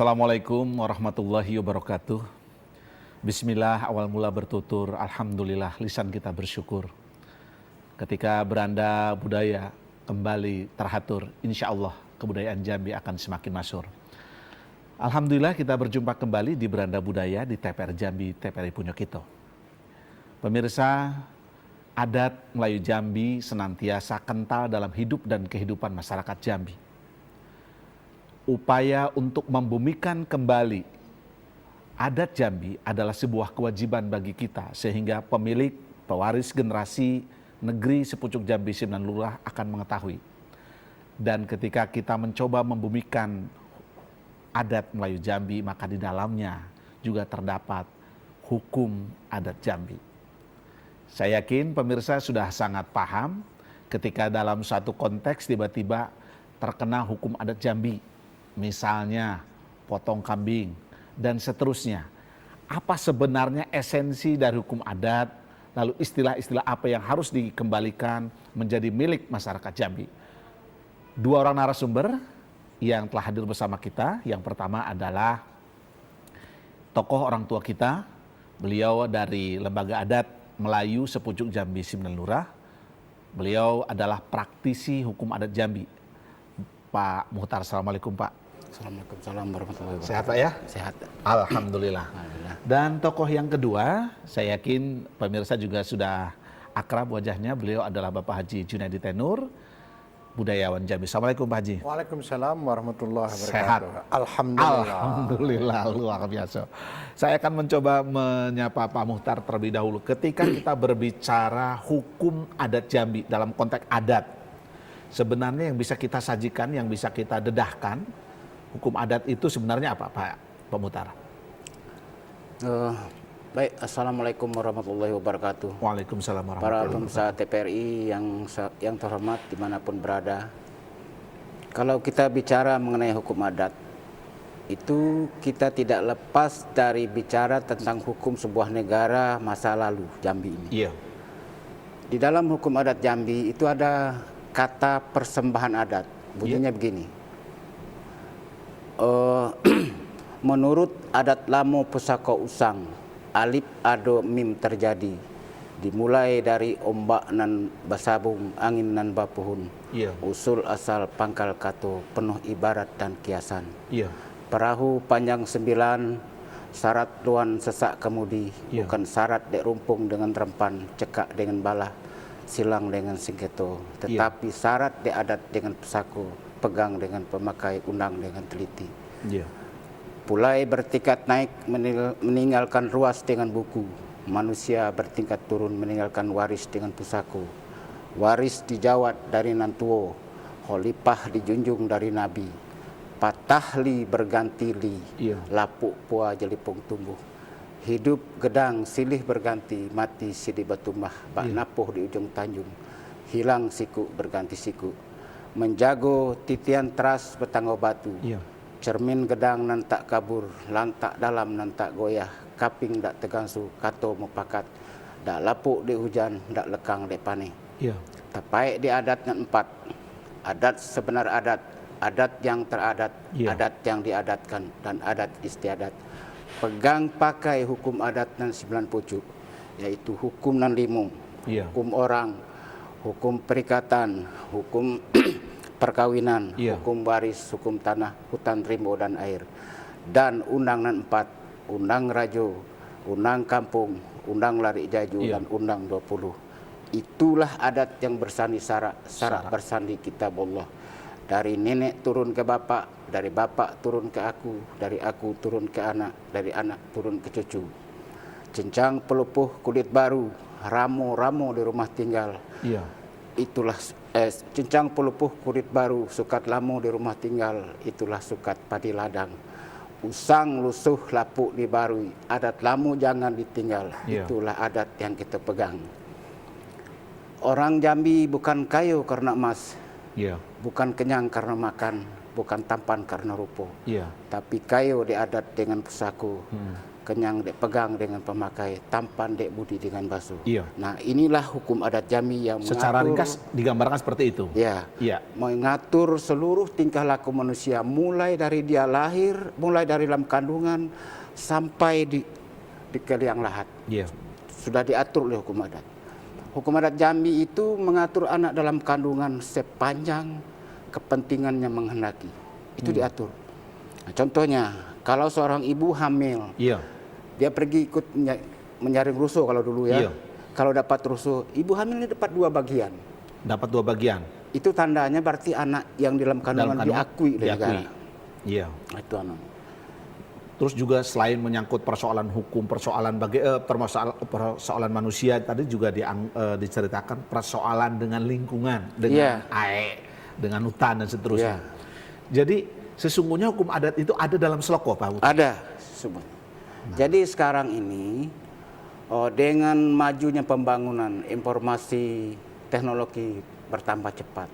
Assalamualaikum warahmatullahi wabarakatuh. Bismillah, awal mula bertutur, alhamdulillah, lisan kita bersyukur. Ketika beranda budaya kembali teratur, insya Allah kebudayaan Jambi akan semakin masyhur. Alhamdulillah kita berjumpa kembali di beranda budaya di TPR Jambi, TPRI Punyokito. Pemirsa, adat Melayu Jambi senantiasa kental dalam hidup dan kehidupan masyarakat Jambi. Upaya untuk membumikan kembali adat Jambi adalah sebuah kewajiban bagi kita, sehingga pemilik, pewaris generasi negeri sepucuk Jambi 9 Lurah akan mengetahui. Dan ketika kita mencoba membumikan adat Melayu Jambi, maka di dalamnya juga terdapat hukum adat Jambi. Saya yakin pemirsa sudah sangat paham ketika dalam suatu konteks tiba-tiba terkena hukum adat Jambi. Misalnya potong kambing dan seterusnya. Apa sebenarnya esensi dari hukum adat, lalu istilah-istilah apa yang harus dikembalikan menjadi milik masyarakat Jambi. Dua orang narasumber yang telah hadir bersama kita. Yang pertama adalah tokoh orang tua kita, beliau dari Lembaga Adat Melayu Sepucuk Jambi 9 Lurah. Beliau adalah praktisi hukum adat Jambi, Pak Muhtar. Assalamualaikum Pak. Assalamualaikum warahmatullahi wabarakatuh. Sehat Pak ya? Sehat. Alhamdulillah. Dan tokoh yang kedua, saya yakin pemirsa juga sudah akrab wajahnya. Beliau adalah Bapak Haji Junaidi Tenur, budayawan Jambi. Assalamualaikum Pak Haji. Waalaikumsalam warahmatullahi wabarakatuh. Sehat. Alhamdulillah. Alhamdulillah, luar biasa. Saya akan mencoba menyapa Pak Muhtar terlebih dahulu. Ketika kita berbicara hukum adat Jambi dalam konteks adat, sebenarnya yang bisa kita sajikan, yang bisa kita dedahkan, hukum adat itu sebenarnya apa Pak Muhtar? Baik, Assalamualaikum warahmatullahi wabarakatuh. Waalaikumsalam Para warahmatullahi pemirsa TPRI yang terhormat dimanapun berada. Kalau kita bicara mengenai hukum adat, itu kita tidak lepas dari bicara tentang hukum sebuah negara masa lalu Jambi ini. Iya. Di dalam hukum adat Jambi itu ada kata persembahan adat. Bunyinya begini. Menurut adat Lamo Pusaka Usang, alif ado mim terjadi, dimulai dari ombak nan basabung, angin nan bapuhun, usul asal pangkal kato, penuh ibarat dan kiasan. Perahu panjang 9, syarat tuan sesak kemudi, bukan syarat dek rumpung dengan rempan, cekak dengan bala, silang dengan singketo, tetapi syarat dek adat dengan pesako, pegang dengan pemakai, undang dengan teliti. Pulai bertingkat naik meninggalkan ruas dengan buku, manusia bertingkat turun meninggalkan waris dengan pusako. Waris dijawat dari nantuo, khalifah dijunjung dari nabi, patahli berganti li, lapuk pua jelipung tumbuh. Hidup gedang silih berganti, mati sidi batumah, bak napuh di ujung tanjung, hilang siku berganti siku. Menjago titian teras betanggo batu, cermin gedang nan tak kabur, lantak dalam nan tak goyah, kaping dak tegangsu, kato mupakat, dak lapuk di hujan, dak lekang di pane. Tapai di adat nan 4, adat sebenar adat, adat yang teradat, adat yang diadatkan, dan adat istiadat. Pegang pakai hukum adat nan 9 pucuk, yaitu hukum nan 5, hukum orang, hukum perikatan, hukum perkawinan, hukum waris, hukum tanah, hutan rimbo dan air. Dan undang nan 4, undang rajo, undang kampung, undang lari jaju, dan undang 20. Itulah adat yang bersandi sarak bersandi kitab Allah. Dari nenek turun ke bapak, dari bapak turun ke aku, dari aku turun ke anak, dari anak turun ke cucu. Cencang pelupuh kulit baru, ramu-ramu di rumah tinggal. Itulah cencang pelupuh kulit baru, sukat lamu di rumah tinggal, itulah sukat padi ladang. Usang lusuh lapuk dibarui, adat lamu jangan ditinggal, itulah adat yang kita pegang. Orang Jambi bukan kayu karena emas, bukan kenyang karena makan, bukan tampan karena rupa, tapi kayu diadat dengan pusako. kenyang dek pegang dengan pemakai, tampan dek budi dengan basuh. Iya. Nah, inilah hukum adat Jambi yang Secara ringkas digambarkan seperti itu. ya, Iya. mengatur seluruh tingkah laku manusia mulai dari dia lahir, mulai dari dalam kandungan sampai di ke liang lahat. Iya. Sudah diatur oleh hukum adat. Hukum adat Jambi itu mengatur anak dalam kandungan sepanjang kepentingannya menghendaki. Itu diatur. Nah, contohnya, kalau seorang ibu hamil, Iya. dia pergi ikut menyaring rusuh kalau dulu ya. Iya. Kalau dapat rusuh, ibu hamil ini dapat 2 bagian. Dapat 2 bagian. Itu tandanya berarti anak yang di dalam kandungan diakui oleh negara. Iya. Nah, itu anu. Terus juga selain menyangkut persoalan hukum, persoalan persoalan manusia, tadi juga diceritakan persoalan dengan lingkungan, dengan air, dengan hutan dan seterusnya. Jadi sesungguhnya hukum adat itu ada dalam Seloko, Pak Budi? Ada semua. Jadi sekarang ini dengan majunya pembangunan, informasi teknologi bertambah cepat.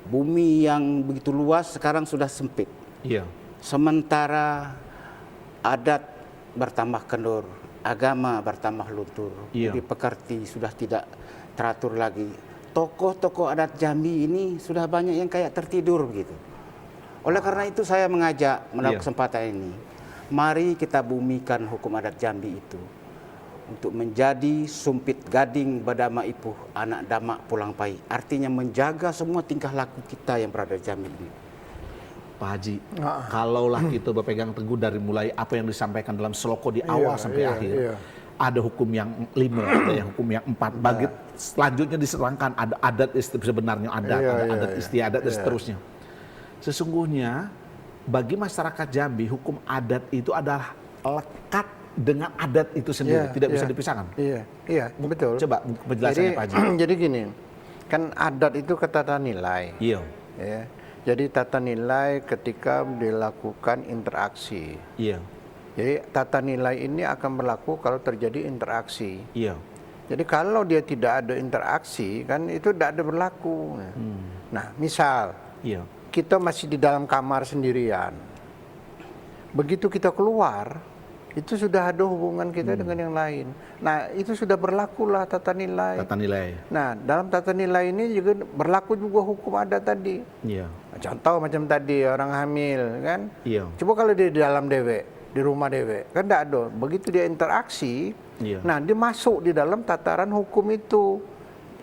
Bumi yang begitu luas sekarang sudah sempit. Iya. Sementara adat bertambah kendur, agama bertambah luntur, Iya. budi pekerti sudah tidak teratur lagi. Tokoh-tokoh adat Jambi ini sudah banyak yang kayak tertidur begitu. Oleh karena itu saya mengajak melalui kesempatan ini, mari kita bumikan hukum adat Jambi itu untuk menjadi sumpit gading badama ipuh anak damak pulang pai. Artinya menjaga semua tingkah laku kita yang berada di Jambi ini. Pak Haji, kalaulah kita berpegang teguh dari mulai apa yang disampaikan dalam Seloko di awal sampai akhir, ada hukum yang 5, ada yang hukum yang 4. Bagi selanjutnya diserangkan ada adat sebenarnya ada adat istiadat dan seterusnya. Sesungguhnya bagi masyarakat Jambi hukum adat itu adalah lekat dengan adat itu sendiri, tidak bisa dipisahkan. Iya, betul. Coba penjelasannya Pak Haji. Jadi gini, kan adat itu tata nilai. Iya. Ya. Jadi tata nilai ketika dilakukan interaksi. Iya. Jadi tata nilai ini akan berlaku kalau terjadi interaksi. Iya. Jadi kalau dia tidak ada interaksi, kan itu tidak ada berlaku. Nah, misal Iya. kita masih di dalam kamar sendirian. Begitu kita keluar, itu sudah ada hubungan kita dengan yang lain. Nah, itu sudah berlakulah tata nilai. Tata nilai. Nah, dalam tata nilai ini juga berlaku juga hukum adat tadi. Iya. Contoh macam tadi orang hamil kan. Iya. Coba kalau dia di dalam dewek, di rumah dewek, kan tidak ada. Begitu dia interaksi, nah dia masuk di dalam tataran hukum itu.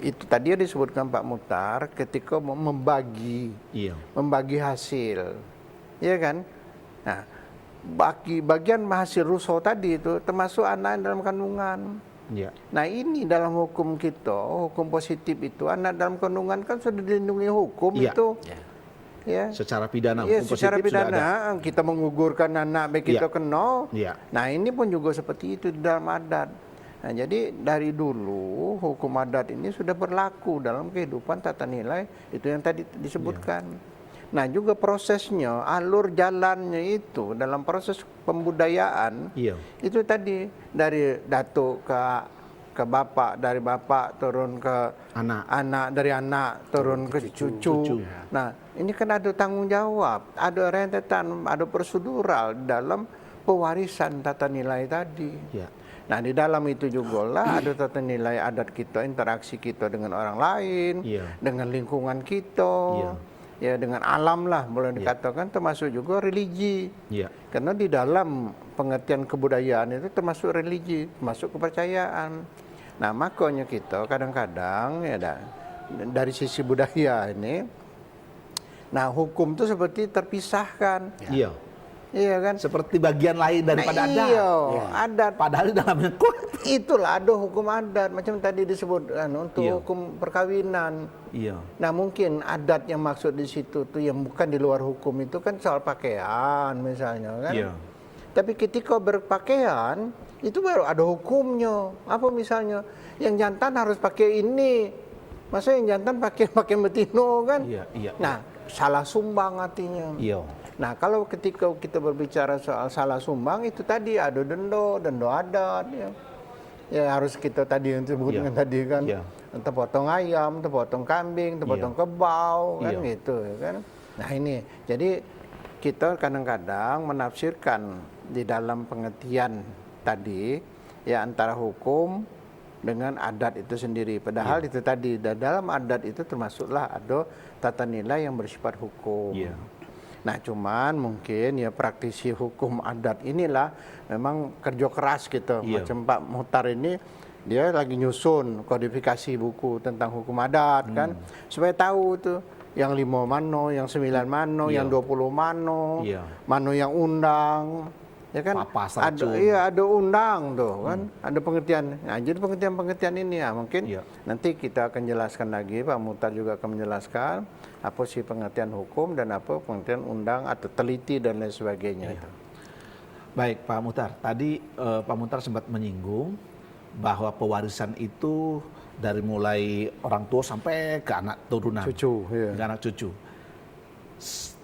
Itu tadi yang disebutkan Pak Muhtar ketika membagi, membagi hasil, ya kan? Nah, bagian hasil rusuh tadi itu termasuk anak dalam kandungan. Ya. Nah ini dalam hukum kita, hukum positif itu anak dalam kandungan kan sudah dilindungi hukum itu. Ya. Secara pidana, ya, hukum secara positif pidana sudah ada. kita menggugurkan anak baik kita kena. Nah ini pun juga seperti itu di dalam adat. Nah jadi dari dulu hukum adat ini sudah berlaku dalam kehidupan tata nilai itu yang tadi disebutkan. Nah juga prosesnya, alur jalannya itu dalam proses pembudayaan itu tadi dari datuk ke bapak, dari bapak turun ke anak, dari anak turun ke cucu. Nah ini kan ada tanggung jawab, ada rentetan, ada prosedural dalam pewarisan tata nilai tadi. Nah di dalam itu juga lah ada tata nilai adat kita, interaksi kita dengan orang lain, dengan lingkungan kita. Ya dengan alam lah boleh dikatakan termasuk juga religi. Karena di dalam pengertian kebudayaan itu termasuk religi, termasuk kepercayaan. Nah makanya kita kadang-kadang ya dari sisi budaya ini, nah hukum itu seperti terpisahkan. Iya kan? Seperti bagian lain daripada adat. Adat. Padahal dalamnya itulah ada hukum adat macam tadi disebut untuk hukum perkawinan. Nah mungkin adat yang maksud di situ tuh yang bukan di luar hukum itu kan soal pakaian misalnya kan. Tapi ketika berpakaian itu baru ada hukumnya. Apa misalnya yang jantan harus pakai ini, masa yang jantan pakai betina kan? Nah salah sumbang artinya. Nah kalau ketika kita berbicara soal salah sumbang itu tadi ada denda adat ya harus kita tadi yang disebutkan tadi kan terpotong ayam, terpotong kambing, terpotong kebau kan gitu kan. Nah ini jadi kita kadang-kadang menafsirkan di dalam pengertian tadi ya antara hukum dengan adat itu sendiri. Padahal itu tadi dalam adat itu termasuklah ada tata nilai yang bersifat hukum. Nah, cuman mungkin ya praktisi hukum adat inilah memang kerja keras gitu. Macam Pak Muhtar ini dia lagi nyusun kodifikasi buku tentang hukum adat kan supaya tahu tuh yang 5 mano, yang 9 mano, yang 20 mano, mano yang undang. Ya kan ada undang tuh kan, ada pengertian. Nah, jadi pengertian ini ya mungkin nanti kita akan jelaskan lagi, Pak Muhtar juga akan menjelaskan apa sih pengertian hukum dan apa pengertian undang atau teliti dan lain sebagainya itu. Baik Pak Muhtar, tadi Pak Muhtar sempat menyinggung bahwa pewarisan itu dari mulai orang tua sampai ke anak turunan, ke anak cucu.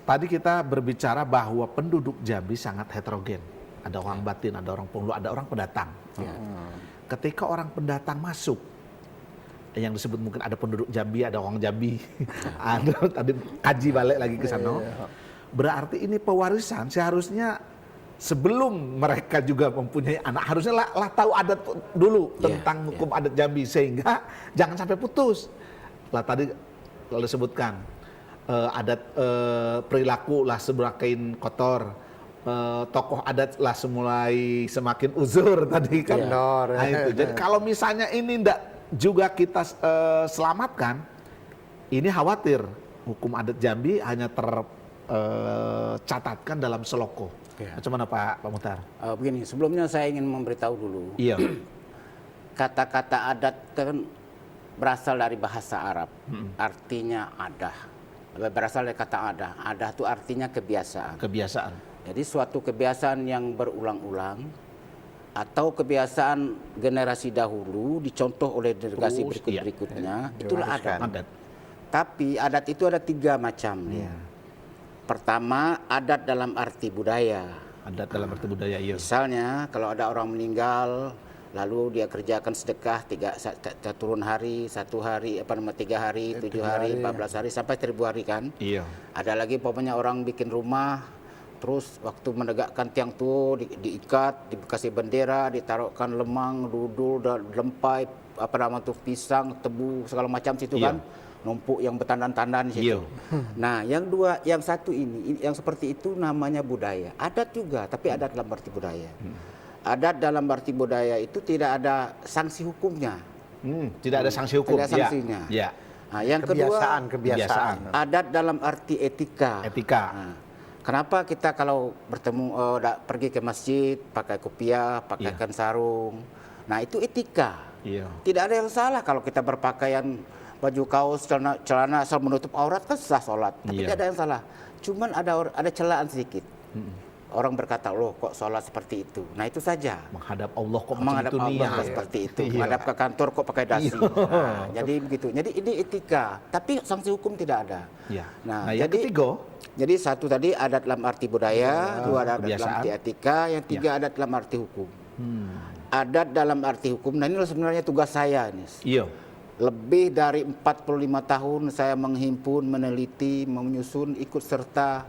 Tadi kita berbicara bahwa penduduk Jambi sangat heterogen. Ada orang batin, ada orang Ponglo, ada orang pendatang. Ketika orang pendatang masuk, yang disebut mungkin ada penduduk Jambi, ada orang Jambi, ada tadi kaji balik lagi ke sana. Berarti ini pewarisan seharusnya sebelum mereka juga mempunyai anak, harusnya lah tahu adat dulu tentang hukum adat Jambi sehingga jangan sampai putus. Lah tadi lalu sebutkan adat perilaku lah sebelah kain kotor. Tokoh adat lah semulai semakin uzur tadi kan. Nah, itu. Jadi kalau misalnya ini tidak juga kita selamatkan, ini khawatir hukum adat Jambi hanya tercatatkan dalam seloko. Macam mana Pak Muhtar? Begini, sebelumnya saya ingin memberitahu dulu. Kata-kata adat kan berasal dari bahasa Arab, artinya adah. Berasal dari kata adah. Adah itu artinya kebiasaan. Jadi suatu kebiasaan yang berulang-ulang atau kebiasaan generasi dahulu dicontoh oleh generasi berikutnya, itulah adat. Tapi adat itu ada 3 macam. Pertama, adat dalam arti budaya. Adat dalam arti budaya, Misalnya kalau ada orang meninggal, lalu dia kerjakan sedekah 3 turun hari, 1 hari, 3 hari, 7 hari, 14 hari sampai 1000 hari kan. Ada lagi pokoknya orang bikin rumah, terus waktu menegakkan tiang tua diikat, dikasih bendera, ditaruhkan lemang, dudul, lempai, pisang, tebu, segala macam situ kan. Numpuk yang bertandan-tandan di situ. Nah, yang satu ini, yang seperti itu namanya budaya. Adat juga, tapi adat dalam arti budaya. Adat dalam arti budaya itu tidak ada sanksi hukumnya. Tidak ada sanksi hukum. Tidak ada sanksinya. Nah, yang kedua, kebiasaan. Adat dalam arti etika. Nah, kenapa kita kalau bertemu pergi ke masjid pakai kopiah, pakaikan sarung. Nah, itu etika. Tidak ada yang salah kalau kita berpakaian baju kaos, celana asal menutup aurat kan sah sholat. Tapi tidak ada yang salah. Cuman ada celaan sedikit. Orang berkata, loh kok sholat seperti itu. Nah, itu saja. Menghadap Allah kok menghadap Allah kok seperti itu. Menghadap ke kantor kok pakai dasi. Nah, jadi begitu. Jadi ini etika. Tapi sanksi hukum tidak ada. Nah, yang ketiga. Jadi satu tadi adat dalam arti budaya, 2 adat dalam arti etika, yang 3 adat dalam arti hukum. Adat dalam arti hukum, nah ini sebenarnya tugas saya nih. Lebih dari 45 tahun saya menghimpun, meneliti, menyusun, ikut serta,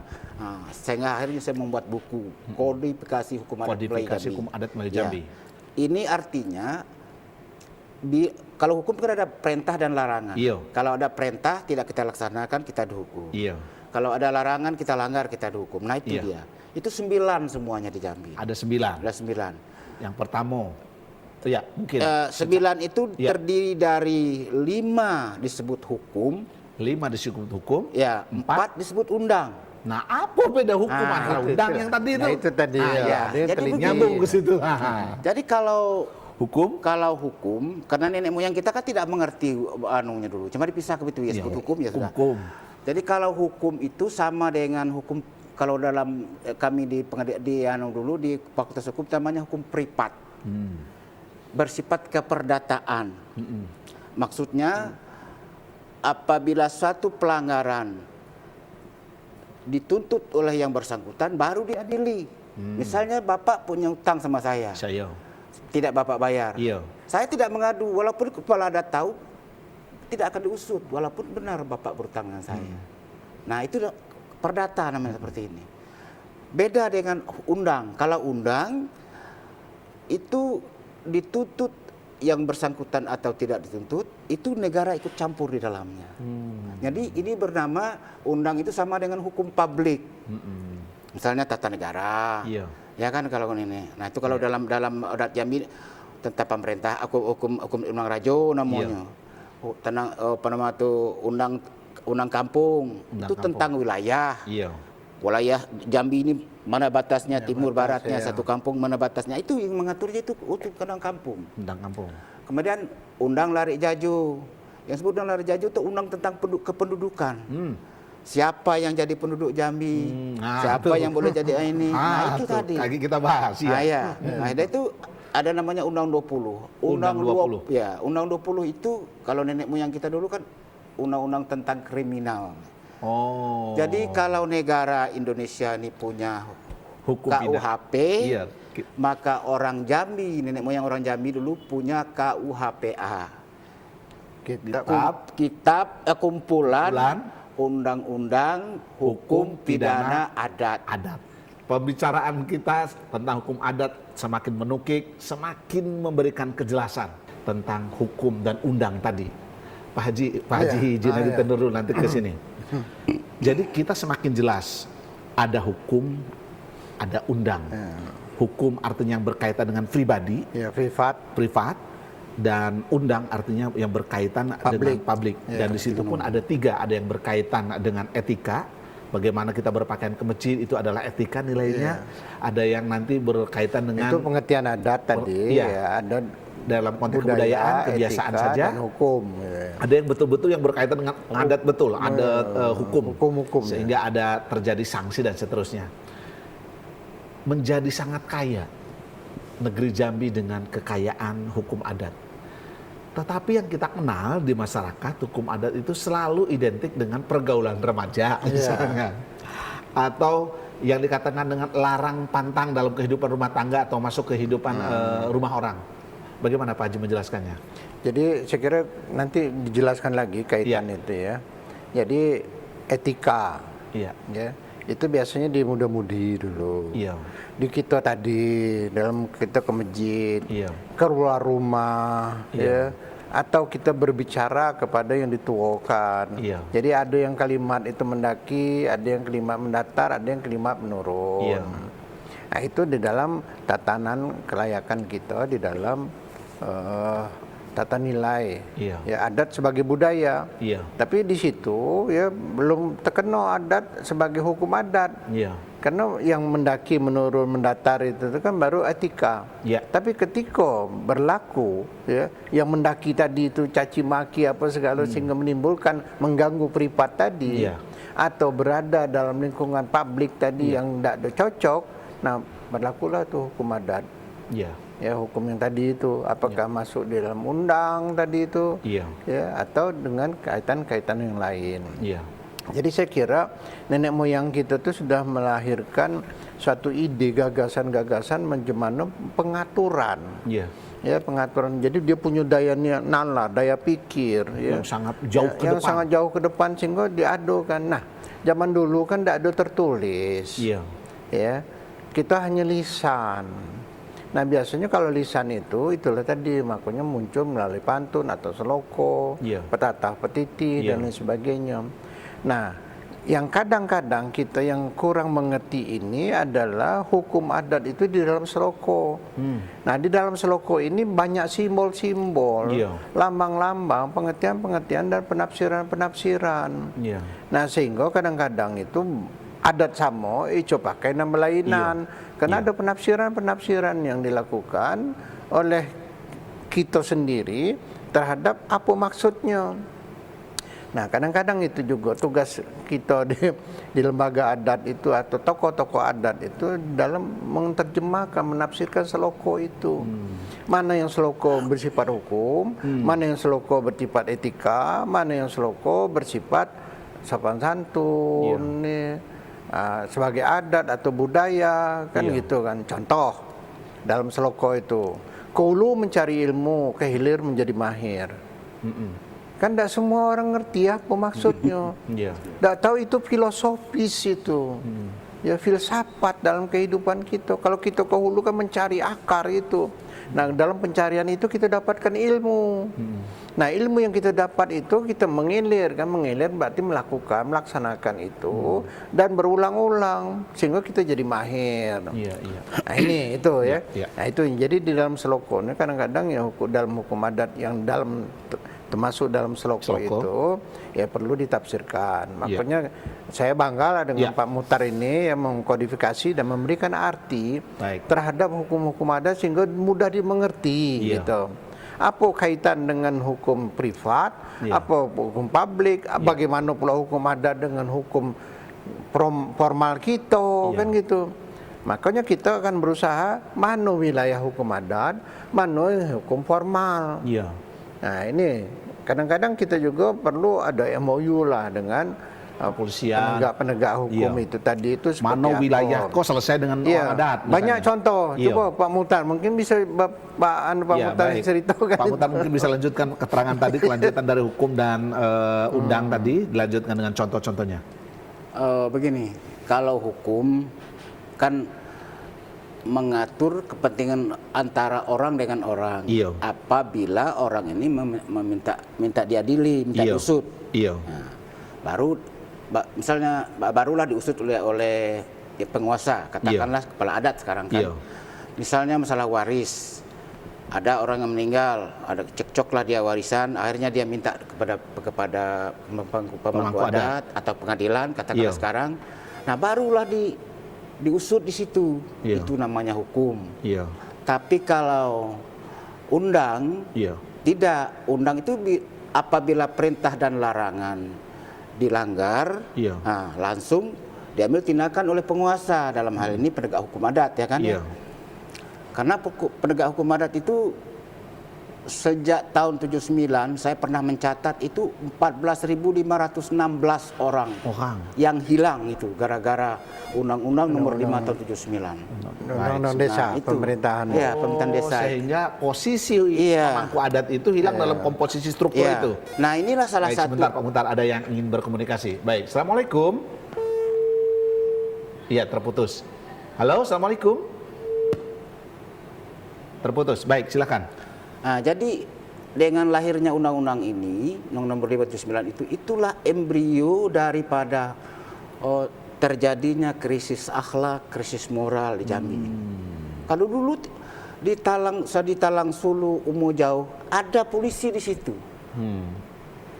sehingga akhirnya saya membuat buku kodifikasi hukum adat Melayu Jambi. Ini artinya kalau hukum kan ada perintah dan larangan. Kalau ada perintah tidak kita laksanakan, kita dihukum. Kalau ada larangan kita langgar, kita dihukum. Nah itu dia. Itu 9 semuanya di Jambi. Ada 9. Ada 9. Yang pertama. Mungkin 9 itu terdiri dari 5 disebut hukum. 5 disebut hukum. 4 disebut undang. Nah, apa beda hukum antara undang yang tadi itu? Nah, itu tadi jadi nyambung ke situ. Jadi kalau hukum, karena nenek moyang kita kan tidak mengerti anunya dulu. Cuma dipisah ke itu disebut hukum ya sudah. Jadi kalau hukum itu sama dengan hukum, kalau dalam kami di dulu di Fakultas Hukum namanya hukum privat. Bersifat keperdataan. Maksudnya apabila suatu pelanggaran dituntut oleh yang bersangkutan baru diadili. Misalnya Bapak punya utang sama saya. Tidak Bapak bayar. Saya tidak mengadu walaupun kepala adat tahu, tidak akan diusut walaupun benar Bapak berutang dengan saya. Nah, itu perdata namanya seperti ini. Beda dengan undang. Kalau undang itu dituntut yang bersangkutan atau tidak dituntut, itu negara ikut campur di dalamnya. Jadi ini bernama undang itu sama dengan hukum publik. Misalnya tata negara. Ya kan kalau ini. Nah, itu kalau dalam adat Jambi tentang pemerintah hukum undang rajo namanya. Tenang apa nama itu undang kampung. Itu tentang wilayah. Wilayah Jambi ini mana batasnya, timur baratnya, satu kampung mana batasnya, itu yang mengaturnya itu undang kampung. Undang kampung. Kemudian undang Lari Jaju. Yang disebut undang Lari Jaju itu undang tentang kependudukan. Siapa yang jadi penduduk Jambi, siapa yang boleh jadi ini. Nah, itu tadi. Lagi kita bahas ya. Nah, itu ada namanya Undang 20. Undang 20. Ya, Undang 20 itu kalau nenek moyang kita dulu kan undang-undang tentang kriminal. Jadi kalau negara Indonesia ini punya hukum KUHP, maka orang Jambi, nenek moyang orang Jambi dulu punya KUHPA. Kitab kumpulan undang-undang hukum pidana adat. Pembicaraan kita tentang hukum adat semakin menukik, semakin memberikan kejelasan tentang hukum dan undang tadi. Pak Haji izin dulu nanti ke sini. Jadi kita semakin jelas ada hukum, ada undang. Hukum artinya yang berkaitan dengan pribadi, privat, dan undang artinya yang berkaitan dengan publik. Dan di situ pun ada 3, ada yang berkaitan dengan etika. Bagaimana kita berpakaian ke masjid itu adalah etika nilainya. Ada yang nanti berkaitan dengan itu pengertian adat tadi. Ada dalam konteks kebudayaan, kebiasaan etika, saja. Dan hukum. Ada yang betul-betul yang berkaitan dengan adat betul, ada hukum. Sehingga ada terjadi sanksi dan seterusnya. Menjadi sangat kaya negeri Jambi dengan kekayaan hukum adat. Tetapi yang kita kenal di masyarakat, hukum adat itu selalu identik dengan pergaulan remaja misalnya. Atau yang dikatakan dengan larang pantang dalam kehidupan rumah tangga atau masuk kehidupan rumah orang. Bagaimana Pak Haji menjelaskannya? Jadi saya kira nanti dijelaskan lagi kaitan itu ya. Jadi etika, ya, itu biasanya di muda-mudi dulu. Di kita tadi dalam kita ke masjid, keluar rumah, ya, atau kita berbicara kepada yang dituakan. Jadi ada yang kalimat itu mendaki, ada yang kalimat mendatar, ada yang kalimat menurun. Nah itu di dalam tatanan kelayakan kita di dalam tata nilai, ya adat sebagai budaya. Tapi di situ ya belum terkena adat sebagai hukum adat. Karena yang mendaki, menurun, mendatar itu kan baru etika. Tapi ketika berlaku ya yang mendaki tadi itu caci maki apa segala sehingga menimbulkan mengganggu privat tadi atau berada dalam lingkungan publik tadi yang tidak cocok, nah berlakulah tuh hukum adat. Ya hukum yang tadi itu apakah masuk di dalam undang tadi itu ya atau dengan kaitan-kaitan yang lain. Jadi saya kira nenek moyang kita itu sudah melahirkan suatu ide, gagasan-gagasan bagaimana pengaturan. Ya pengaturan. Jadi dia punya daya nalar, daya pikir yang sangat jauh ke depan. Sangat jauh ke depan sehingga diadukan. Nah, zaman dulu kan tidak ada tertulis. Ya. Kita hanya lisan. Nah biasanya kalau lisan itu itulah tadi makanya muncul melalui pantun atau seloko, petatah petiti dan lain sebagainya. Nah yang kadang-kadang kita yang kurang mengerti ini adalah hukum adat itu di dalam seloko. Nah di dalam seloko ini banyak simbol-simbol, lambang-lambang, pengertian-pengertian dan penafsiran-penafsiran. Nah sehingga kadang-kadang itu adat samo itu pakai nama lainan. Karena ada penafsiran-penafsiran yang dilakukan oleh kita sendiri terhadap apa maksudnya. Nah, kadang-kadang itu juga tugas kita di lembaga adat itu atau tokoh-tokoh adat itu dalam menerjemahkan, menafsirkan seloko itu. Mana yang seloko bersifat hukum, mana yang seloko bersifat etika, mana yang seloko bersifat sopan santun. Sebagai adat atau budaya kan gitu kan. Contoh dalam seloko itu Kulu mencari ilmu, kehilir menjadi mahir. Kan tidak semua orang ngerti apa maksudnya. Tidak tahu itu filosofis itu. ya filsafat dalam kehidupan kita. Kalau kita ke hulu kan mencari akar itu. Nah, dalam pencarian itu kita dapatkan ilmu. Nah, ilmu yang kita dapat itu kita mengilir berarti melaksanakan itu dan berulang-ulang sehingga kita jadi mahir. Nah, ini itu ya. Nah, itu jadi di dalam seloko ini kadang-kadang ya dalam hukum adat yang termasuk dalam seloko itu ya perlu ditafsirkan. Makanya saya bangga lah dengan Pak Muhtar ini yang mengkodifikasi dan memberikan arti terhadap hukum-hukum adat sehingga mudah dimengerti gitu. Apa kaitan dengan hukum privat, apa hukum publik, bagaimana pula hukum adat dengan hukum formal kita, kan gitu. Makanya kita akan berusaha mana wilayah hukum adat, mana hukum formal. Nah, ini kadang-kadang kita juga perlu ada MOU lah dengan kepolisian, penegak hukum itu tadi itu mana wilayah kok selesai dengan orang adat. Banyak contoh. Coba Pak Muhtar mungkin bisa Pak Muhtar ceritakan. Pak Muhtar mungkin bisa lanjutkan keterangan tadi, kelanjutan dari hukum dan undang tadi, dilanjutkan dengan contoh-contohnya. Begini, kalau hukum kan mengatur kepentingan antara orang dengan orang. Apabila orang ini minta diadili, minta diusut. Nah, barulah diusut oleh penguasa, katakanlah kepala adat sekarang kan. Misalnya masalah waris, ada orang yang meninggal, ada cekcoklah dia warisan, akhirnya dia minta kepada pemangku adat atau pengadilan, katakanlah sekarang. Nah, barulah diusut di situ. Itu namanya hukum. Tapi kalau undang tidak, undang itu apabila perintah dan larangan dilanggar, langsung diambil tindakan oleh penguasa, dalam hal ini penegak hukum adat, ya kan? Karena penegak hukum adat itu sejak tahun 79 saya pernah mencatat itu 14.516 orang yang hilang itu gara-gara Undang-Undang Nomor 5 tahun 79. Undang-Undang desa, pemerintahan. Ya, pemerintahan desa. Sehingga posisi pemangku adat itu hilang dalam komposisi struktur itu. Nah, inilah salah satu. Sebentar Pak Muhtar, ada yang ingin berkomunikasi. Baik, Assalamualaikum. Iya, terputus. Halo, Assalamualaikum. Terputus. Baik, silakan. Nah, jadi dengan lahirnya undang-undang ini, Undang-Undang Nomor 5 itulah embrio daripada terjadinya krisis akhlak, krisis moral di Jambi. Kalau dulu di Talang Sulu, Umo Jauh ada polisi di situ.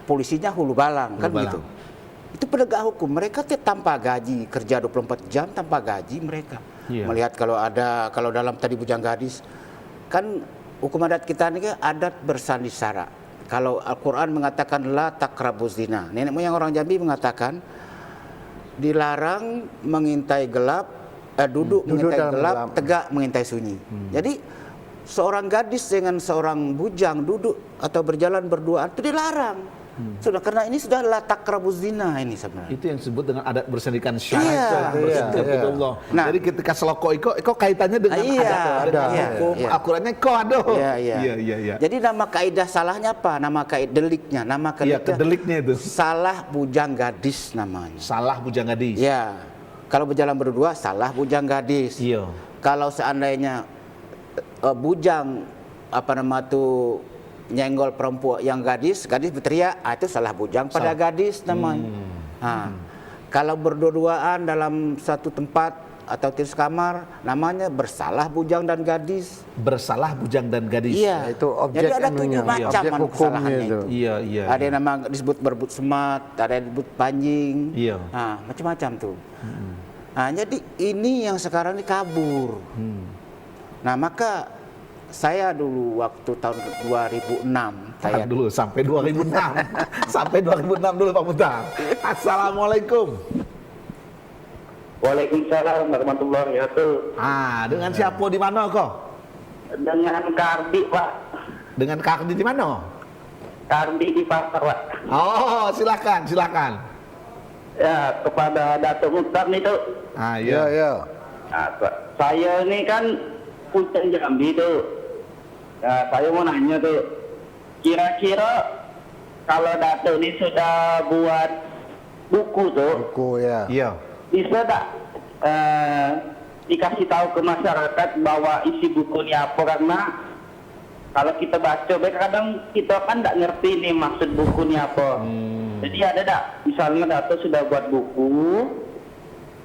Polisinya hulu balang, kan gitu. Itu penegak hukum, mereka tanpa gaji, kerja 24 jam tanpa gaji mereka. Melihat kalau dalam tadi Bujang Gadis kan hukum adat kita ini kan adat bersandi sara. Kalau Al-Quran mengatakan la taqrabuz zina. Nenek moyang orang Jambi mengatakan dilarang mengintai gelap, duduk mengintai gelap, tegak mengintai sunyi. Jadi seorang gadis dengan seorang bujang duduk atau berjalan berduaan itu dilarang. Sudah, karena ini sudah la taqrabuz zina ini sebenarnya. Itu yang disebut dengan adat bersendikan syar'i. Nah, jadi ketika seloko iko kaitannya dengan hukum, akurannya iko aduh. Jadi nama kaidah salahnya apa? Nama kaidah deliknya, nama deliknya itu salah bujang gadis namanya. Salah bujang gadis. Ya. Kalau berjalan berdua salah bujang gadis. Kalau seandainya bujang nyenggol perempuan yang gadis berteriak, itu salah bujang pada gadis namanya. Kalau berdua-duaan dalam satu tempat atau tidur kamar, namanya bersalah bujang dan gadis. Bersalah bujang dan gadis. Iya. Itu objek. Jadi ada 7 macam kesalahannya itu. Iya. Ada yang nama disebut berebut semat, ada yang disebut panjing. Macam-macam tuh. Jadi ini yang sekarang ini kabur. Nah, maka saya dulu waktu tahun 2006 dulu sampai 2006 sampai 2006 dulu Pak Muhtar. Assalamualaikum. Waalaikumsalam warahmatullahi wabarakatuh. Dengan siapa di mana kok? Dengan Kardi, Pak. Dengan Kardi di mana? Kardi di pasar, Pak. Oh, silakan. Ya, kepada Datuk Muhtar itu. Iya. Nah, saya ini kan Punten Jambi tuh. Ya, saya mau nanya tuh, kira-kira kalau Datuk ini sudah buat buku tuh, ya. bisa tak dikasih tahu ke masyarakat bahwa isi buku ini apa, karena kalau kita baca, kadang kita kan nggak ngerti nih maksud buku ini apa. Jadi ada tak, misalnya Dato sudah buat buku,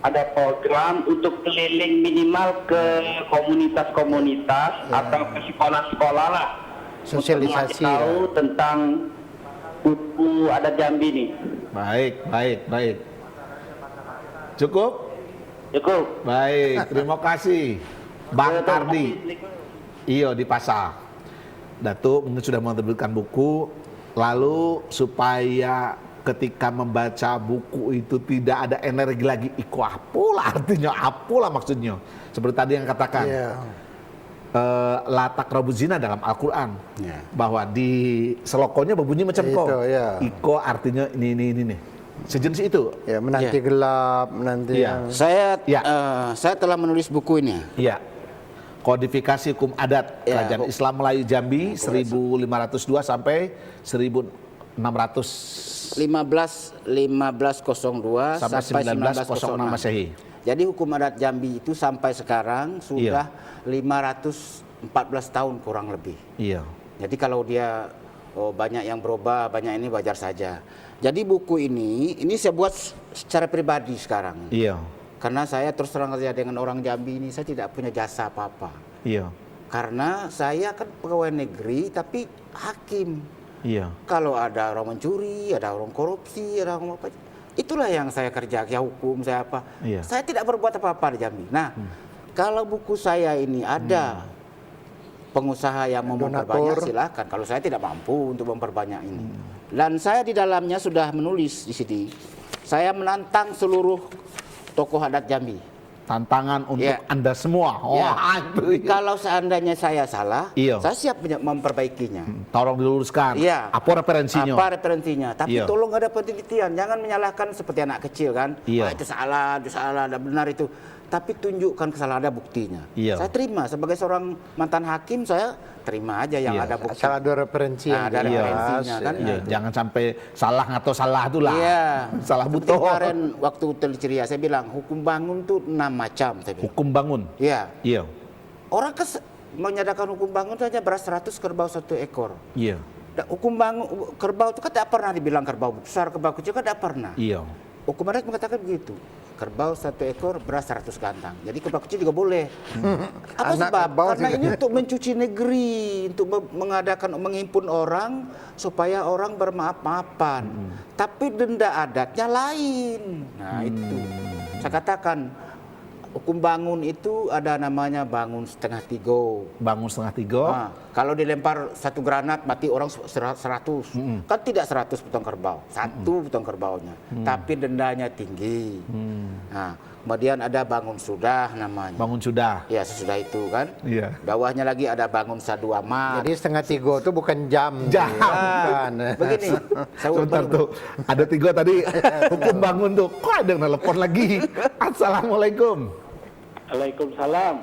ada program untuk keliling minimal ke komunitas-komunitas atau ke sekolah-sekolah lah, Sosialisasi untuk tahu tentang buku adat Jambi ini. Baik. Cukup? Cukup. Baik, terima kasih Bang Kardi. Iya, di pasar. Datuk mungkin sudah menerbitkan buku, lalu supaya ketika membaca buku itu tidak ada energi lagi, iku apalah artinya, apalah maksudnya. Seperti tadi yang katakan, la taqrabu zina dalam Al-Quran, bahwa di selokonya berbunyi macam ko. Iko artinya ini nih. Sejenis itu. Ya, menanti gelap, menanti yang... Saya telah menulis buku ini. Iya. Kodifikasi hukum adat Kerajaan Islam Melayu Jambi 1502 sampai 1600 1502 sampai 1906 Masehi. Jadi hukum adat Jambi itu sampai sekarang sudah 514 tahun kurang lebih. Iya. Jadi kalau dia banyak yang berubah, banyak ini wajar saja. Jadi buku ini saya buat secara pribadi sekarang. Iya. Karena saya terus terang saja dengan orang Jambi ini, saya tidak punya jasa apa-apa. Iya. Karena saya kan pegawai negeri tapi hakim. Iya. Kalau ada orang mencuri, ada orang korupsi, ada orang apa, itulah yang saya kerja, ya hukum saya apa. Iya. Saya tidak berbuat apa-apa di Jambi. Nah, kalau buku saya ini ada pengusaha yang mau memperbanyak, silakan. Kalau saya tidak mampu untuk memperbanyak ini. Dan saya di dalamnya sudah menulis di sini. Saya menantang seluruh tokoh adat Jambi. Tantangan untuk Anda semua. Kalau seandainya saya salah, saya siap memperbaikinya. Tolong diluruskan. Apa referensinya? Tapi tolong ada penelitian. Jangan menyalahkan seperti anak kecil kan. Itu salah, ada benar itu. Tapi tunjukkan kesalahan, ada buktinya. Saya terima sebagai seorang mantan hakim, saya terima aja yang ada bukti. Asal ada referensi yang ada referensinya kan. Jangan sampai salah atau salah itulah. Salah butuh. Kemarin waktu Telceria saya bilang hukum bangun tuh 6 macam. Saya bilang. Hukum bangun. Iya. Orang menyatakan hukum bangun saja beras 100 kerbau 1 ekor. Iya. Hukum bangun kerbau itu kan tidak pernah dibilang kerbau besar, kerbau kecil kan tidak pernah. Iya. Hukum adat mengatakan begitu. Kerbau 1 ekor beras 100 kantang. Jadi kerbau kecil juga boleh. Apa sebab? Karena ini untuk mencuci negeri, untuk menghimpun orang supaya orang bermaaf-maafan. Tapi denda adatnya lain. Nah itu. Saya katakan hukum bangun itu ada namanya bangun setengah tigo. Bangun setengah tigo. Nah, kalau dilempar 1 granat mati orang 100. Kan tidak 100 potong kerbau, 1 potong kerbaunya. Tapi dendanya tinggi. Nah, kemudian ada bangun sudah namanya. Bangun sudah. Ya, sesudah itu kan. Iya. Bawahnya lagi ada bangun sadu amat. Jadi setengah tigo itu bukan jam. Begini. Sebentar tuh. Ada 3 tadi hukum bangun tuh. Kok ada yang telepon lagi? Assalamualaikum. Waalaikumsalam.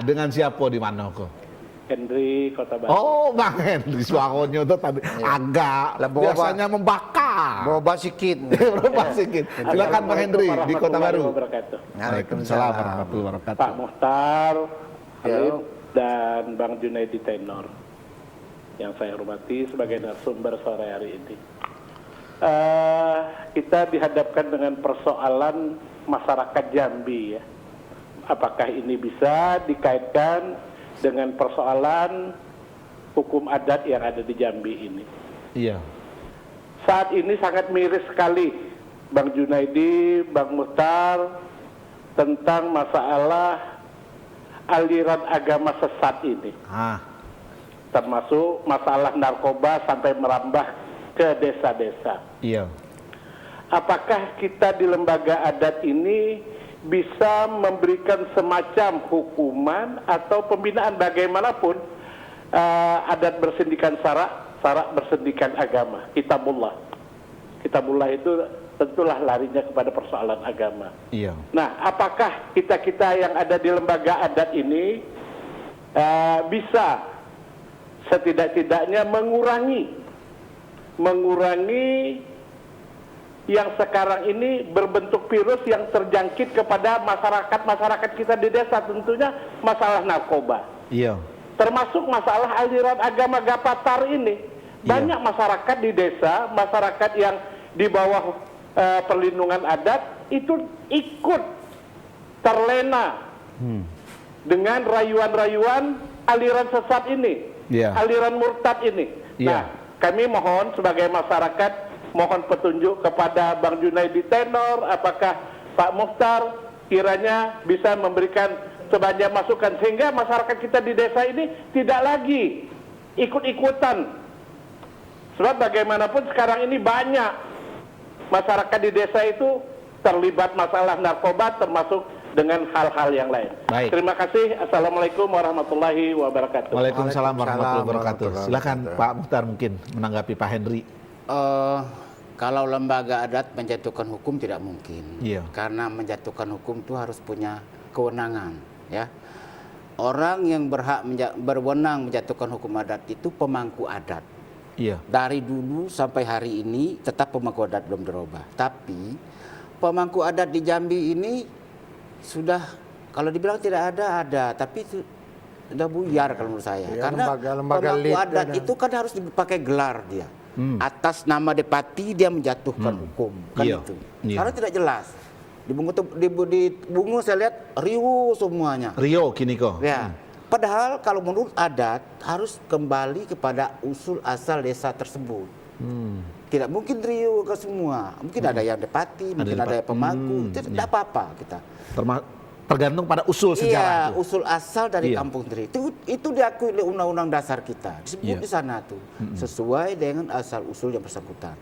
Dengan siapa di mana kok? Henry Kota Baru. Oh, Bang Henry suaranya tuh tadi agak biasanya membakar. Berubah sedikit. Silakan Bang Henry di Kota Baru. Waalaikumsalam warahmatullahi wabarakatuh. Pak Muhtar, Alif, dan Bang Junaidi Tenor yang saya hormati sebagai narasumber sore hari ini. Kita dihadapkan dengan persoalan masyarakat Jambi ya. Apakah ini bisa dikaitkan dengan persoalan hukum adat yang ada di Jambi ini? Iya. Saat ini sangat miris sekali Bang Junaidi, Bang Muhtar tentang masalah aliran agama sesat ini. Termasuk masalah narkoba sampai merambah ke desa-desa. Iya. Apakah kita di lembaga adat ini bisa memberikan semacam hukuman atau pembinaan bagaimanapun adat bersendikan syarak bersendikan agama, kitabullah. Kitabullah itu tentulah larinya kepada persoalan agama. Iya. Nah, apakah kita-kita yang ada di lembaga adat ini bisa setidak-tidaknya mengurangi yang sekarang ini berbentuk virus yang terjangkit kepada masyarakat kita di desa, tentunya masalah narkoba. Iya. Termasuk masalah aliran agama Gapatar ini. Banyak masyarakat di desa, masyarakat yang di bawah perlindungan adat itu ikut terlena dengan rayuan-rayuan aliran sesat ini, aliran murtad ini. Nah, kami mohon sebagai masyarakat, mohon petunjuk kepada Bang Junaidi Tenor, apakah Pak Mukhtar kiranya bisa memberikan sebanyak masukan sehingga masyarakat kita di desa ini tidak lagi ikut-ikutan. Sebab bagaimanapun sekarang ini banyak masyarakat di desa itu terlibat masalah narkoba termasuk dengan hal-hal yang lain. Baik. Terima kasih. Assalamualaikum warahmatullahi wabarakatuh. Waalaikumsalam warahmatullahi wabarakatuh. Silakan Pak Mukhtar mungkin menanggapi Pak Henry. Kalau lembaga adat menjatuhkan hukum tidak mungkin. Iya. Karena menjatuhkan hukum itu harus punya kewenangan, ya. Orang yang berwenang menjatuhkan hukum adat itu pemangku adat. Iya. Dari dulu sampai hari ini tetap pemangku adat belum dirubah. Tapi pemangku adat di Jambi ini sudah, kalau dibilang tidak ada, tapi itu sudah buyar kalau menurut saya. Ya, karena lembaga pemangku adat itu kan harus dipakai gelar dia. Atas nama Depati dia menjatuhkan hukum, kan Iya. itu. Iya. Karena tidak jelas. Di Bungu saya lihat Rio semuanya. Rio kini kok. Ya. Padahal kalau menurut adat harus kembali kepada usul asal desa tersebut. Tidak mungkin Rio ke semua. Mungkin ada yang Depati, mungkin ada yang pemangku. Tidak apa-apa kita. Tergantung pada usul sejarah. Iya, usul asal dari kampung sendiri. Itu diakui oleh undang-undang dasar kita. Disebut di sana tuh. Sesuai dengan asal usul yang bersangkutan.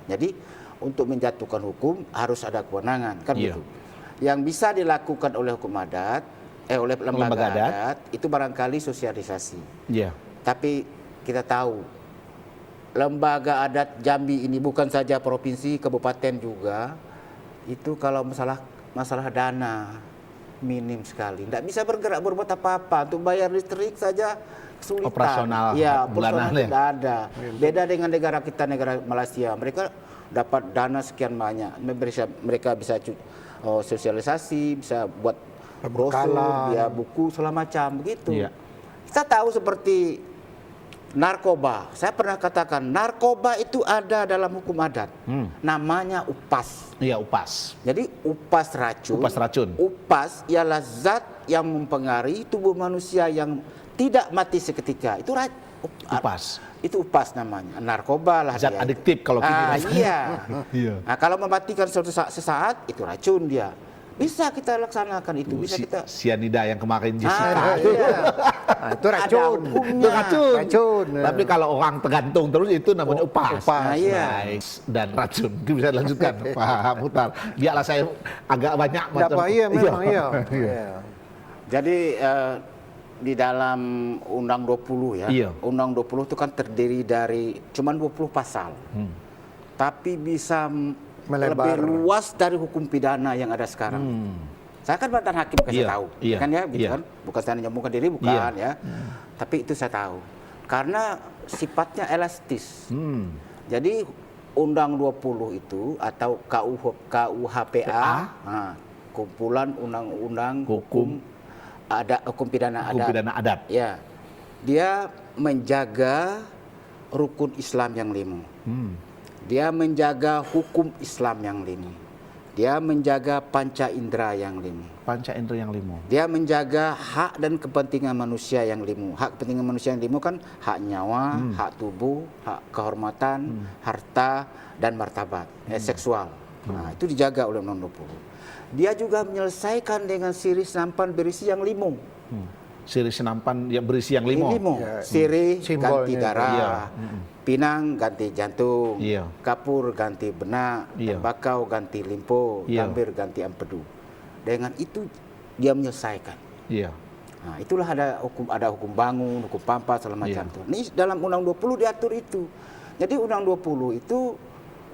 Jadi untuk menjatuhkan hukum harus ada kewenangan, kan gitu. Yang bisa dilakukan oleh hukum adat, oleh lembaga adat itu barangkali sosialisasi. Iya. Tapi kita tahu lembaga adat Jambi ini bukan saja provinsi, kabupaten juga. Itu kalau masalah dana minim sekali, tidak bisa bergerak berbuat apa-apa. Untuk bayar listrik saja kesulitan. Operasional Operasional tidak ada. Beda dengan negara kita, negara Malaysia. Mereka dapat dana sekian banyak. Mereka bisa sosialisasi, bisa buat brosur, buku segala macam begitu. Kita tahu seperti narkoba. Saya pernah katakan narkoba itu ada dalam hukum adat. Namanya upas. Iya, upas. Jadi upas racun. Upas racun. Upas ialah zat yang mempengaruhi tubuh manusia yang tidak mati seketika. Itu upas. Itu upas namanya. Narkoba lah. Zat adiktif kalau kita. Iya. Nah, kalau mematikan suatu sesaat itu racun dia. Bisa kita laksanakan itu, bisa kita. Sianida yang kemarin Jessica. Itu racun. Itu racun. Tapi kalau orang tergantung terus itu namanya upas. Iya. Dan racun. Bisa dilanjutkan Pak Mukhtar. Biarlah saya agak banyak macam. Iya, memang iya. Jadi di dalam Undang 20 ya. Undang 20 itu kan terdiri dari cuman 20 pasal. Tapi bisa lebih luas dari hukum pidana yang ada sekarang. Saya kan mantan hakim, saya tahu, kan ya, gitu kan. Bukan saya menyombongkan diri, bukan ya. Tapi itu saya tahu, karena sifatnya elastis. Jadi Undang 20 itu atau KUHPA, kumpulan undang-undang hukum pidana adat. Ya, dia menjaga rukun Islam yang 5. Dia menjaga hukum Islam yang 5. Dia menjaga panca indera yang 5. Panca indera yang 5. Dia menjaga hak dan kepentingan manusia yang 5. Hak kepentingan manusia yang 5 kan hak nyawa, hak tubuh, hak kehormatan, harta, dan martabat, seksual. Nah, itu dijaga oleh Undang 20. Dia juga menyelesaikan dengan siri senampan berisi yang 5. Siri senampan yang berisi yang 5. Siri ganti darah. Pinang ganti jantung, kapur ganti benak, tembakau ganti limpo, gambir ganti empedu. Dengan itu dia menyelesaikan. Nah, itulah ada hukum bangun, hukum pampas segala macam itu. Ini dalam Undang 20 diatur itu. Jadi Undang 20 itu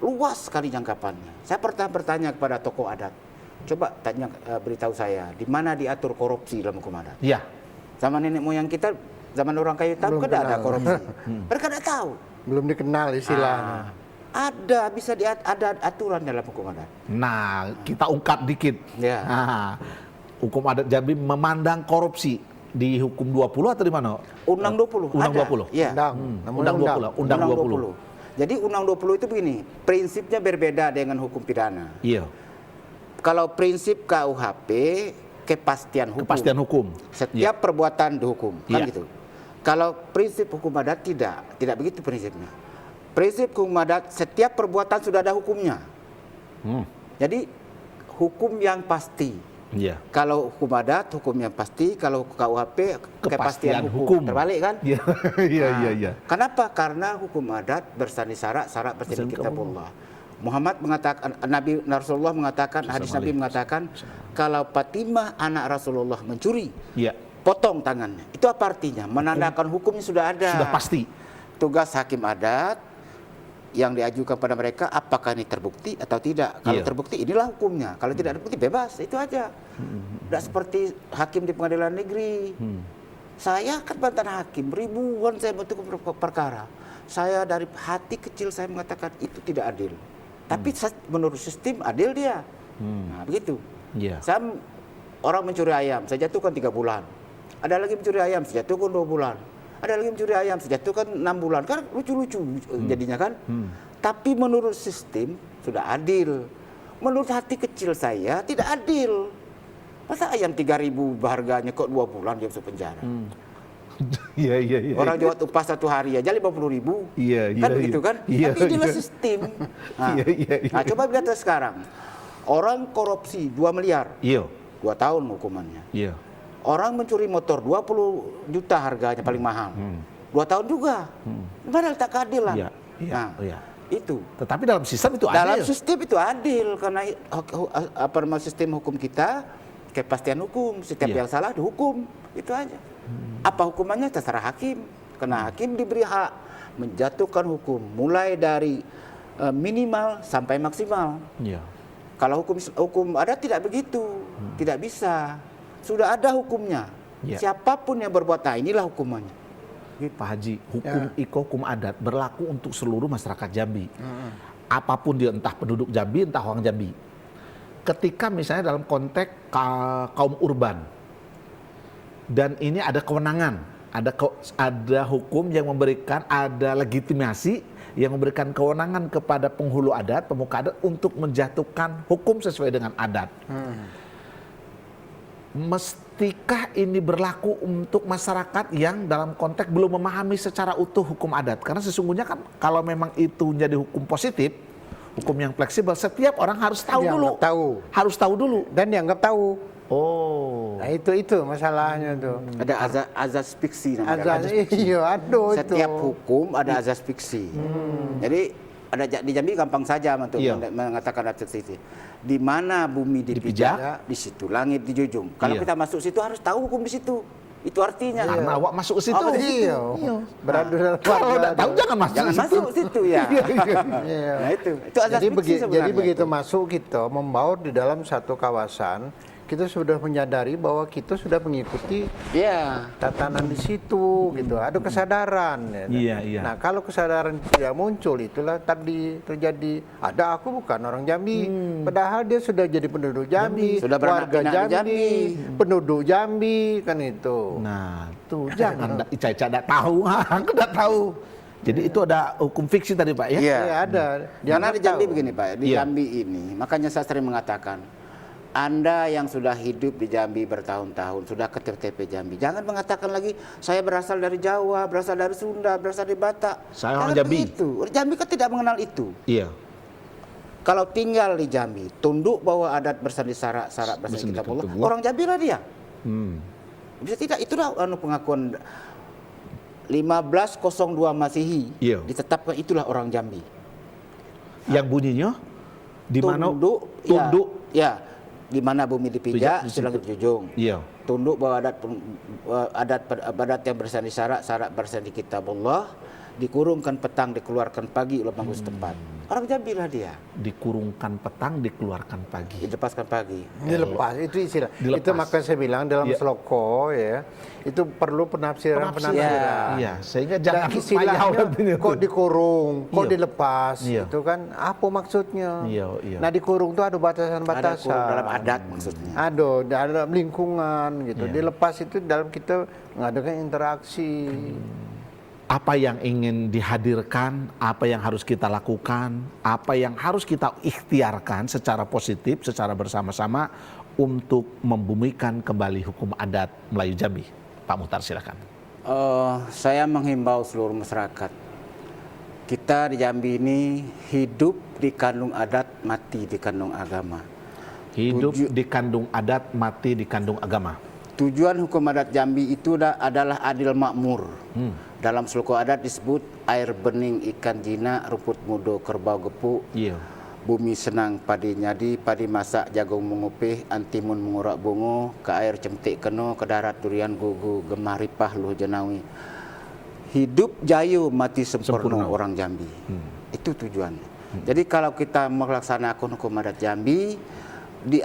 luas sekali jangkauannya. Saya pernah bertanya kepada tokoh adat, coba beritahu saya di mana diatur korupsi dalam hukum adat. Zaman nenek moyang kita, zaman orang kayu hitam kan ada korupsi. Mereka tidak tahu. Belum dikenal istilahnya. Ada, bisa ada aturan dalam hukum adat. Nah, kita ungkap dikit. Ya. Nah, hukum adat Jambi memandang korupsi di hukum 20 atau di mana? Undang 20. Undang ada. 20. Ya. Undang 20. Undang 20. Jadi Undang 20 itu begini, prinsipnya berbeda dengan hukum pidana. Iya. Kalau prinsip KUHP, kepastian hukum. Kepastian hukum. Setiap perbuatan dihukum, kan Iya. gitu. Kalau prinsip hukum adat tidak begitu prinsipnya. Prinsip hukum adat, setiap perbuatan sudah ada hukumnya. Jadi hukum yang pasti. Iya. Kalau hukum adat, hukum yang pasti. Kalau KUHP, kepastian hukum. Terbalik kan? Iya, iya, Nah, iya, iya. Kenapa? Karena hukum adat bersandi syarat bersandi kitabullah. Muhammad mengatakan, Nabi Rasulullah mengatakan, hadis Nabi mengatakan, kalau Fatimah anak Rasulullah mencuri, Iya. potong tangannya. Itu apa artinya? Menandakan hukumnya sudah ada. Sudah pasti. Tugas hakim adat yang diajukan pada mereka, apakah ini terbukti atau tidak. Kalau Iya. terbukti, inilah hukumnya. Kalau tidak terbukti, bebas. Itu aja. Tidak seperti hakim di pengadilan negeri. Saya kan mantan hakim, ribuan saya bentuk perkara. Saya dari hati kecil saya mengatakan itu tidak adil. Tapi menurut sistem adil dia. Nah, begitu. Iya. Saya orang mencuri ayam, saya jatuhkan 3 bulan. Ada lagi mencuri ayam, saya jatuhkan 2 bulan. Ada lagi mencuri ayam, saya jatuhkan 6 bulan. Kan lucu-lucu jadinya kan. Tapi menurut sistem sudah adil. Menurut hati kecil saya tidak adil. Masa ayam 3.000 harganya kok 2 bulan dia masuk penjara. Iya, iya, iya. Orang jual upah 1 hari aja 50.000. Iya, Kan iya, begitu iya. kan? Iya, Tapi inilah iya. sistem. Nah, Iya, iya, iya. nah, coba lihat sekarang. Orang korupsi 2 miliar. Iya. 2 tahun hukumannya. Iya. Orang mencuri motor 20 juta harganya paling mahal. 2 tahun juga. Mana letak keadilan? Iya, iya, Nah, iya. itu. Tetapi dalam sistem itu Dalam adil. sistem itu adil karena sistem hukum kita kepastian hukum. Setiap Iya. yang salah dihukum. Itu aja. Apa hukumannya terserah hakim. Karena hakim diberi hak menjatuhkan hukum mulai dari minimal sampai maksimal. Iya. Kalau hukum adat tidak begitu, tidak bisa. Sudah ada hukumnya. Ya. Siapapun yang berbuat, nah inilah hukumannya. Pak Haji, hukum adat berlaku untuk seluruh masyarakat Jambi. Apapun dia, entah penduduk Jambi, entah orang Jambi. Ketika misalnya dalam konteks kaum urban, dan ini ada kewenangan, ada hukum yang memberikan, ada legitimasi yang memberikan kewenangan kepada penghulu adat, pemuka adat untuk menjatuhkan hukum sesuai dengan adat. Mestikah ini berlaku untuk masyarakat yang dalam konteks belum memahami secara utuh hukum adat? Karena sesungguhnya kan kalau memang itu menjadi hukum positif, hukum yang fleksibel, setiap orang harus tahu dulu. Harus tahu dulu. Dan dianggap tahu. Oh. Nah itu masalahnya tuh. Ada azas fiksi namanya. Iya, aduh itu. Setiap hukum ada azas fiksi. Jadi ada di Jambi gampang saja untuk mengatakan azas fiksi. Di mana bumi dipijak, di situ langit dijunjung. Kalau kita masuk situ harus tahu hukum di situ. Itu artinya. Karena awak masuk ke situ. Iya. Beradu dalam Kalau tidak tahu jangan masuk. Jangan masuk situ ya. Iya. Nah itu azas fiksi sebenarnya. Jadi begitu masuk kita membaur di dalam satu kawasan, kita sudah menyadari bahwa kita sudah mengikuti tatanan di situ, gitu. Ada kesadaran. Ya. Iya, iya. Nah kalau kesadaran tidak muncul, itulah tadi terjadi. Ada aku bukan orang Jambi, padahal dia sudah jadi penduduk Jambi, Sudah warga beranak-pinak di Jambi, penduduk Jambi, kan itu. Nah, tuh jangan Ica-Ica tidak tahu, aku tidak tahu. Jadi itu ada hukum fiksi tadi Pak ya? Iya. Ya, ada. Karena di Jambi tahu. begini Pak, di Jambi ini, makanya saya sering mengatakan, Anda yang sudah hidup di Jambi bertahun-tahun, sudah ke TP Jambi, jangan mengatakan lagi, saya berasal dari Jawa, berasal dari Sunda, berasal dari Batak. Saya orang Jambi. Orang Jambi kan tidak mengenal itu. Iya. Kalau tinggal di Jambi, tunduk bahwa adat bersandi syarat bersandi kitabullah, orang Jambi lah dia. Bisa tidak, itulah pengakuan 1502 Masehi ditetapkan, itulah orang Jambi. Yang bunyinya di mana tunduk ya di mana bumi dipijak langit dijunjung. Iya. Tunduk bahwa adat yang bersandi syarat bersandi kitabullah, dikurungkan petang dikeluarkan pagi oleh bangsa setempat. Orang Jambi lah dia. Dikurungkan petang, dikeluarkan pagi. Dilepaskan pagi. Dilepas, itu istilah. Dilepas. Itu makanya saya bilang dalam sloko ya, itu perlu penafsiran. Iya, sehingga jangan istilahnya kok dikurung, kok Iya. dilepas, Iya. itu kan apa maksudnya? Iya, iya. Nah dikurung itu ada Ada batasan-batasan. kurung dalam adat maksudnya. Ada dalam lingkungan gitu. Iya. Dilepas itu dalam kita mengadakan interaksi. Apa yang ingin dihadirkan, apa yang harus kita lakukan, apa yang harus kita ikhtiarkan secara positif, secara bersama-sama untuk membumikan kembali hukum adat Melayu Jambi. Pak Muhtar, silakan. Saya menghimbau seluruh masyarakat. Kita di Jambi ini hidup di kandung adat, mati di kandung agama. Hidup di kandung adat, mati di kandung agama. Tujuan hukum adat Jambi itu adalah adil makmur. Dalam sloka adat disebut air bening ikan jina, rumput mudo kerbau gepuk, Iya. bumi senang padi nyadi, padi masak jagung mengupih, antimun mengurak bungo, ke air cemtik keno, ke darat durian gugu, gemah ripah luh jenawi. Hidup jayu, mati sempurna orang Jambi. Itu tujuannya. Jadi kalau kita melaksanakan hukum adat Jambi, di